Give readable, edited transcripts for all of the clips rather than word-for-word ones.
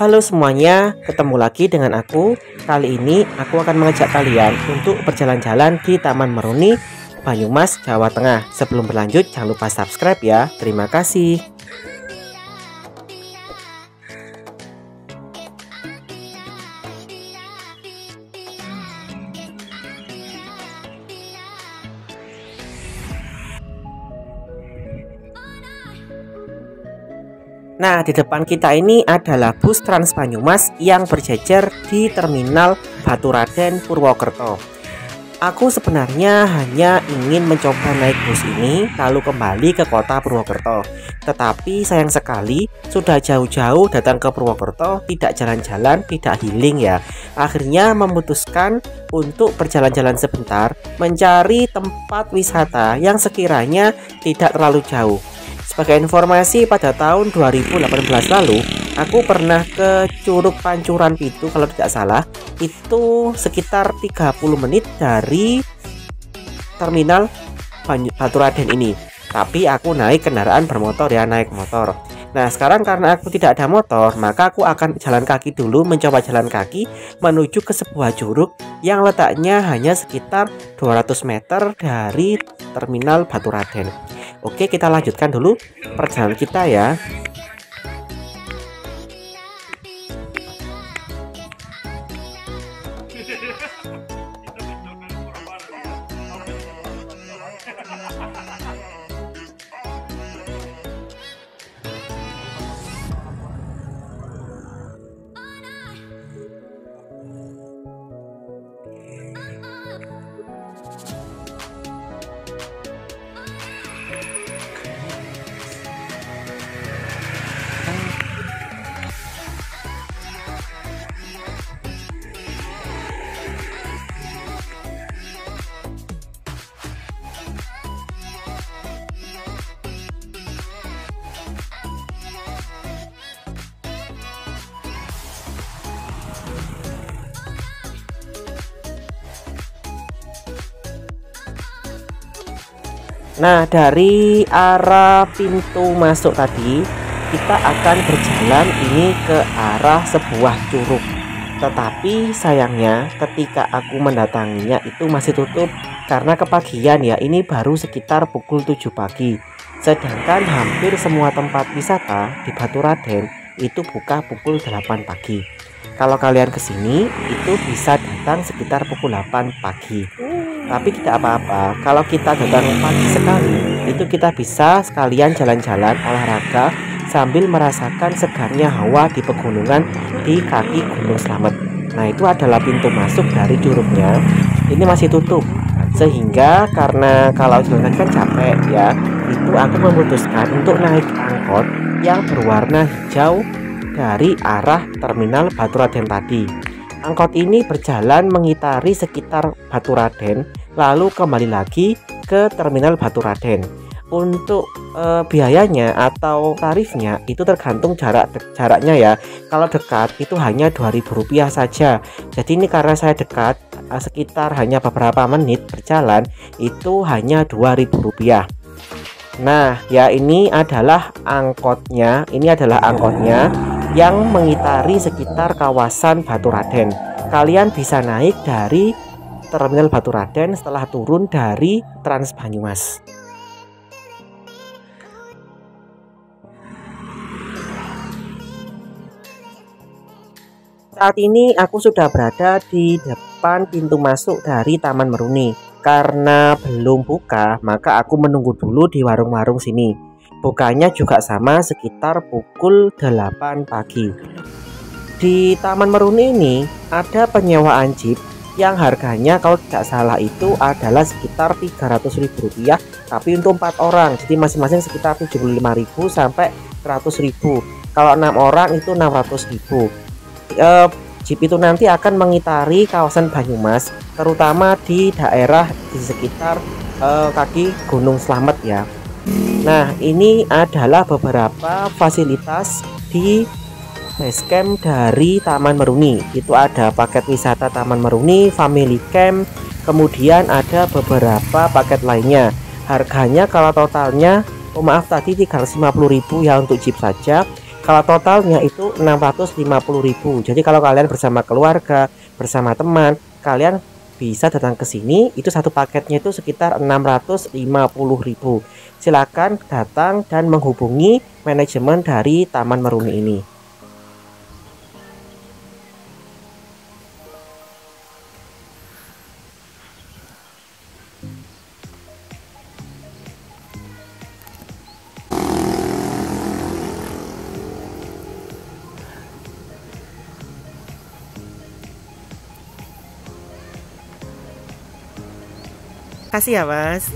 Halo semuanya, ketemu lagi dengan aku. Kali ini aku akan mengajak kalian untuk berjalan-jalan di Taman Maruni, Banyumas, Jawa Tengah. Sebelum berlanjut, jangan lupa subscribe ya. Terima kasih. Nah, di depan kita ini adalah bus Trans Banyumas yang berjejer di Terminal Baturaden, Purwokerto. Aku sebenarnya hanya ingin mencoba naik bus ini lalu kembali ke kota Purwokerto. Tetapi sayang sekali sudah jauh-jauh datang ke Purwokerto, tidak jalan-jalan, tidak healing ya. Akhirnya memutuskan untuk berjalan-jalan sebentar mencari tempat wisata yang sekiranya tidak terlalu jauh. Sebagai informasi, pada tahun 2018 lalu aku pernah ke Curug Pancuran Pitu kalau tidak salah. Itu sekitar 30 menit dari Terminal Baturaden ini. Tapi aku naik kendaraan bermotor ya, naik motor. Nah, sekarang karena aku tidak ada motor, maka aku akan jalan kaki dulu, mencoba jalan kaki menuju ke sebuah curug yang letaknya hanya sekitar 200 meter dari Terminal Baturaden. Oke, kita lanjutkan dulu perjalanan kita ya. Nah, dari arah pintu masuk tadi kita akan berjalan ini ke arah sebuah curug. Tetapi sayangnya ketika aku mendatanginya itu masih tutup karena kepagian ya. Ini baru sekitar pukul 7 pagi. Sedangkan hampir semua tempat wisata di Baturaden itu buka pukul 8 pagi. Kalau kalian kesini itu bisa datang sekitar pukul 8 pagi. Tapi tidak apa-apa, kalau kita datang pagi sekali itu kita bisa sekalian jalan-jalan olahraga sambil merasakan segarnya hawa di pegunungan di kaki Gunung Slamet. Nah, itu adalah pintu masuk dari curugnya. Ini masih tutup, sehingga karena kalau jalan kan capek ya, itu aku memutuskan untuk naik angkot yang berwarna hijau dari arah Terminal Baturaden tadi. Angkot ini berjalan mengitari sekitar Baturaden, lalu kembali lagi ke Terminal Baturaden. Untuk biayanya atau tarifnya itu tergantung jaraknya ya. Kalau dekat itu hanya Rp2.000 saja. Jadi ini karena saya dekat, sekitar hanya beberapa menit berjalan, itu hanya Rp2.000. Nah, ya ini adalah angkotnya. Ini adalah angkotnya yang mengitari sekitar kawasan Baturaden. Kalian bisa naik dari Terminal Baturaden setelah turun dari Trans Banyumas. Saat ini aku sudah berada di depan pintu masuk dari Taman Maruni. Karena belum buka, maka aku menunggu dulu di warung-warung sini. Bukanya juga sama sekitar pukul 8 pagi. di Taman Meruni ini ada penyewaan jeep yang harganya kalau tidak salah itu adalah sekitar Rp300.000, tapi untuk 4 orang, jadi masing-masing sekitar Rp75.000 sampai Rp100.000. Kalau 6 orang itu Rp600.000. Jeep itu nanti akan mengitari kawasan Banyumas, terutama di daerah di sekitar kaki Gunung Slamet ya. Nah, ini adalah beberapa fasilitas di basecamp dari Taman Meruni. Itu ada paket wisata Taman Meruni, family camp, kemudian ada beberapa paket lainnya. Harganya kalau totalnya, oh maaf tadi 350.000 ya untuk jeep saja. Kalau totalnya itu 650.000. Jadi kalau kalian bersama keluarga, bersama teman, kalian bisa datang ke sini. Itu satu paketnya itu sekitar 650.000. Silakan datang dan menghubungi manajemen dari Taman Meruni ini. Kasih ya Mas.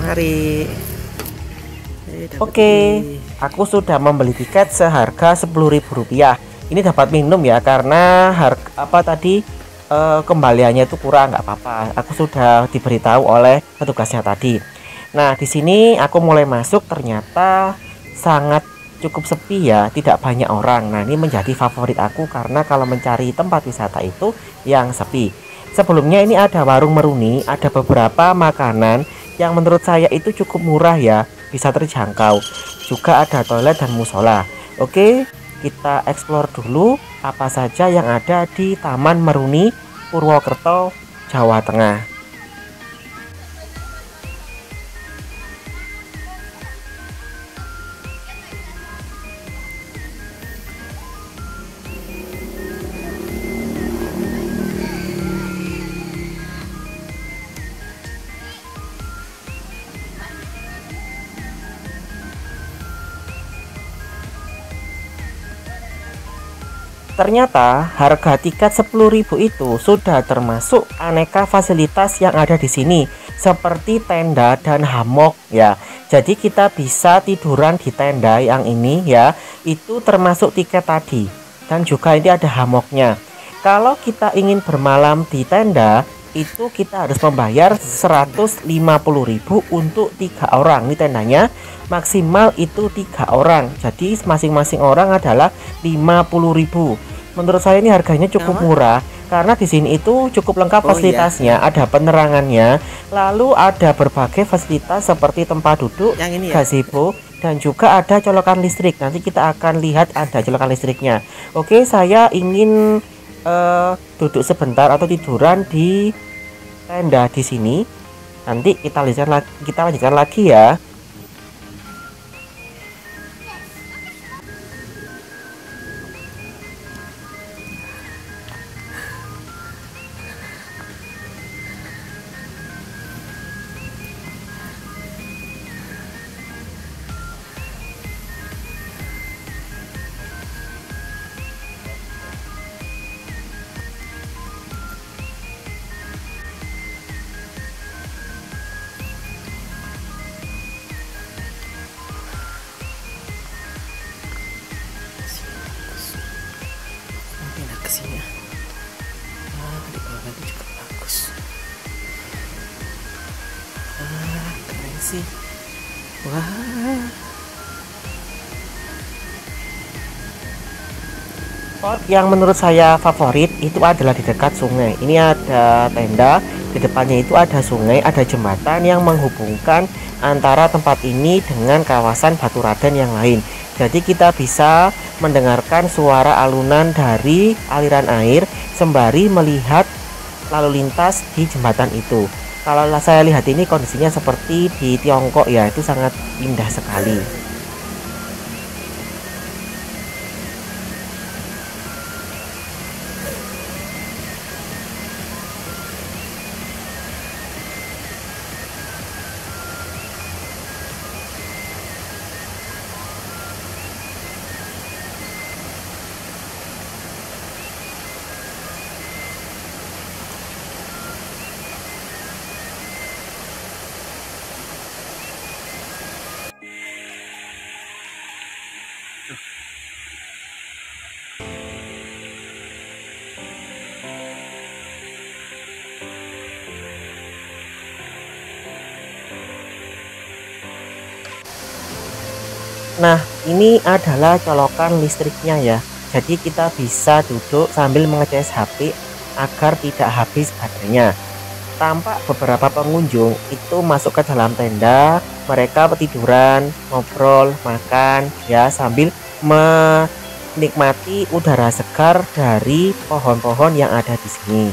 Mari. Oke, aku sudah membeli tiket seharga Rp10.000. Ini dapat minum ya, karena harga kembaliannya itu kurang, nggak apa-apa. Aku sudah diberitahu oleh petugasnya tadi. Nah, di sini aku mulai masuk, ternyata sangat cukup sepi ya, tidak banyak orang. Nah, ini menjadi favorit aku karena kalau mencari tempat wisata itu yang sepi. Sebelumnya ini ada warung Meruni, ada beberapa makanan yang menurut saya itu cukup murah ya, bisa terjangkau. Juga ada toilet dan musola. Oke, kita explore dulu apa saja yang ada di Taman Meruni, Purwokerto, Jawa Tengah. Ternyata harga tiket 10.000 itu sudah termasuk aneka fasilitas yang ada di sini, seperti tenda dan hammock ya. Jadi kita bisa tiduran di tenda yang ini ya, itu termasuk tiket tadi. Dan juga ini ada hammocknya. Kalau kita ingin bermalam di tenda, itu kita harus membayar 150.000 untuk 3 orang. Ini tendanya maksimal itu 3 orang, jadi masing-masing orang adalah 50.000. Menurut saya ini harganya cukup murah karena di sini itu cukup lengkap fasilitasnya. Ada penerangannya, lalu ada berbagai fasilitas seperti tempat duduk, gazebo, dan juga ada colokan listrik. Nanti kita akan lihat ada colokan listriknya. Oke, saya ingin duduk sebentar atau tiduran di tenda di sini. Nanti kita lanjutkan lagi ya. Kesini di bawah itu juga bagus. Keren sih. Wah, spot yang menurut saya favorit itu adalah di dekat sungai. Ini ada tenda, di depannya itu ada sungai, ada jembatan yang menghubungkan antara tempat ini dengan kawasan Baturaden yang lain. Jadi kita bisa mendengarkan suara alunan dari aliran air sembari melihat lalu lintas di jembatan itu. Kalau saya lihat ini kondisinya seperti di Tiongkok ya, itu sangat indah sekali. Nah, ini adalah colokan listriknya ya. Jadi kita bisa duduk sambil mengecas HP agar tidak habis baterainya. Tampak beberapa pengunjung itu masuk ke dalam tenda, mereka tiduran, ngobrol, makan ya sambil menikmati udara segar dari pohon-pohon yang ada di sini.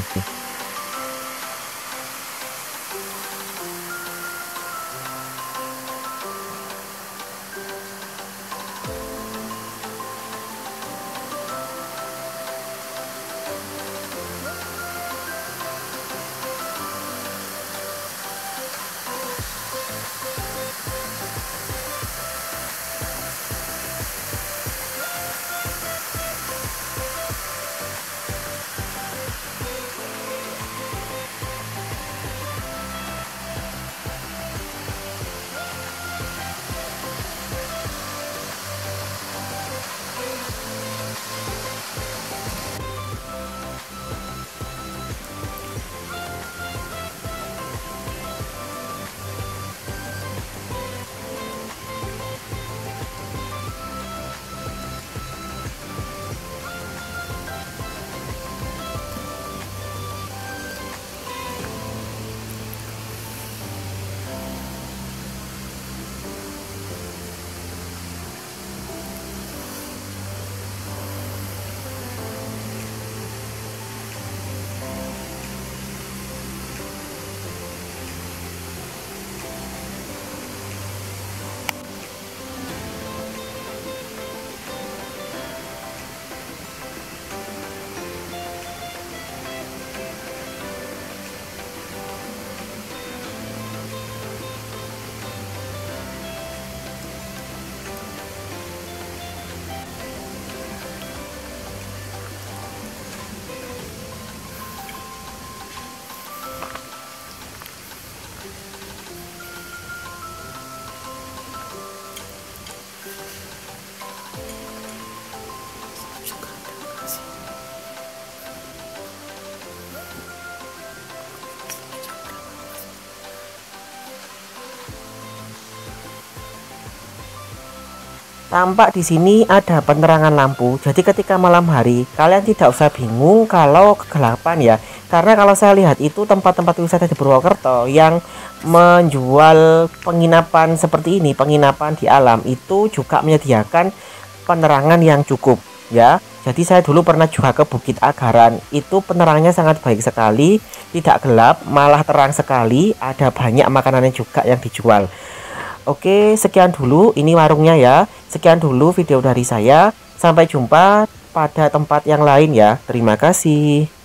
Tampak di sini ada penerangan lampu. Jadi ketika malam hari kalian tidak usah bingung kalau kegelapan ya. Karena kalau saya lihat itu tempat-tempat wisata di Purwokerto yang menjual penginapan seperti ini, penginapan di alam itu juga menyediakan penerangan yang cukup ya. Jadi saya dulu pernah juga ke Bukit Agaran. Itu penerangannya sangat baik sekali, tidak gelap, malah terang sekali. Ada banyak makanan juga yang dijual. Oke, sekian dulu ini warungnya ya. Sekian dulu video dari saya. Sampai jumpa pada tempat yang lain ya. Terima kasih.